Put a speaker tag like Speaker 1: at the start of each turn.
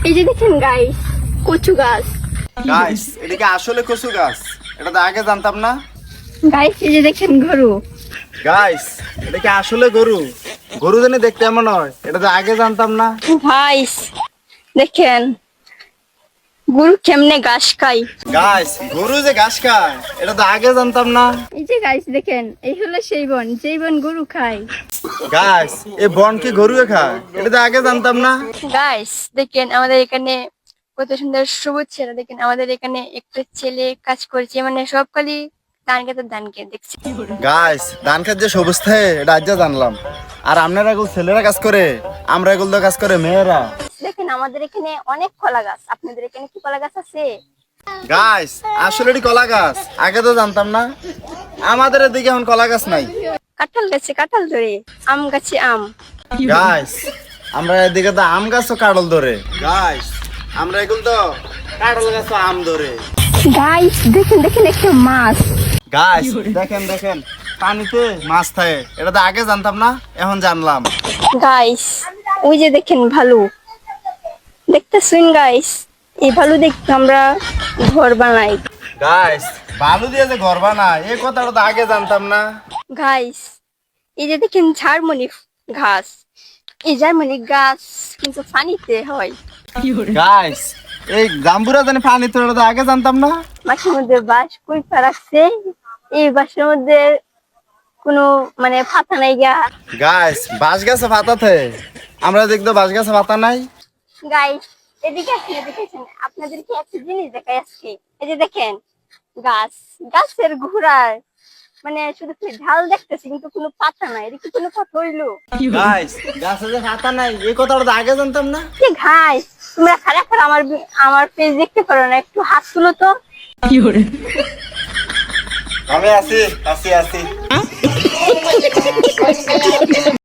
Speaker 1: এই যে দেখেন গাইস, কচু গাছ।
Speaker 2: গাইস এটা কি আসলে কচু গাছ? এটা তো আগে জানতাম না।
Speaker 1: গাইস এই যে দেখেন গরু।
Speaker 2: গাইস এটা কি আসলে গরু? গরু জানি দেখতে এমন হয়, এটা তো আগে জানতাম না।
Speaker 1: গাইস দেখেন গরু কেমনে ঘাস খায়।
Speaker 2: গাইস গরু যে ঘাস খায় এটা তো আগে জানতাম না।
Speaker 1: এই যে গাইস দেখেন, এই হলো সেই বন, যেই বন গরু খায়।
Speaker 2: গাইস এই বন কি গরু খায়? এটা তো আগে জানতাম না।
Speaker 1: গাইস দেখেন আমাদের এখানে কত সুন্দর সবুজ ছেলে। দেখেন আমাদের এখানে একটা ছেলে কাজ করছে, মানে সব খালি ধান খেতে ধান খেতে দেখছি।
Speaker 2: গাইস ধান খেত যে সবুজ থাকে এটা আজ জানলাম। আর আপনারা এগুলো ছেলেরা কাজ করে, আমরা এগুলো কাজ করে মেয়েরা।
Speaker 1: দেখেন আমাদের এখানে অনেক কলা গাছ, আপনাদের এখানে কি কলা গাছ আছে?
Speaker 2: গাইস আসলে এটি কলা গাছ, আগে তো জানতাম না। আমাদের এদিকে এখন কলা গাছ নাই।
Speaker 1: কাঁঠাল গাছে কাঁঠাল ধরে, আম গাছে আম।
Speaker 2: গাইস আমরা এদিকে তো আম গাছ ও কাঁঠাল ধরে। গাইস আমরা এগুলো তো কাঁঠাল গাছ ও আম ধরে।
Speaker 1: গাইস দেখেন দেখেন একটা মাছ।
Speaker 2: গাইস দেখেন দেখেন পানিতে মাছ থাকে, এটা তো আগে জানতাম না, এখন জানলাম।
Speaker 1: গাইস ওই যে দেখেন ভালু, দেখতেছেন গাইস? এই ভালু দেখতে আমরা ঘর বানাই।
Speaker 2: গাইস বালু দিয়ে যে ঘর বানায় এই কথাটা তো আগে জানতাম না।
Speaker 1: গাইস এই যে দেখেন ঝাড়মণি ঘাস, এই ঝাড়মণি গাছ কিন্তু পানিতে হয়।
Speaker 2: গাইস এই জাম্বুরা জানি পানি তো এটা তো আগে জানতাম না।
Speaker 1: মাছের মধ্যে বাঁশ কুইপা রাখছে, এই বাঁশের মধ্যে কোনো মানে ফাতা নাই গা।
Speaker 2: গাইস বাঁশ গাছে পাতাতে, আমরা দেখতো বাঁশ গাছে পাতা নাই।
Speaker 1: গাইস এদিকে আসেন, এদিকে আসেন, আপনাদেরকে একটা জিনিস দেখাই আজকে। এই যে দেখেন গাছ, গাছের ঘোড়ায় মানে শুধু খালি ঢাল দেখতেছি কিন্তু কোনো পাতা নাই। এদিকে কোনো কথা হইলো?
Speaker 2: গাইস গাছে যে পাতা নাই এই কথাটা তো আগে জানতাম না।
Speaker 1: গাইস তোমরা খারাপ করে আমার পেজ দেখতে পারো না, একটু হাত তুলো তো।
Speaker 2: আমি আছি আছি আছি।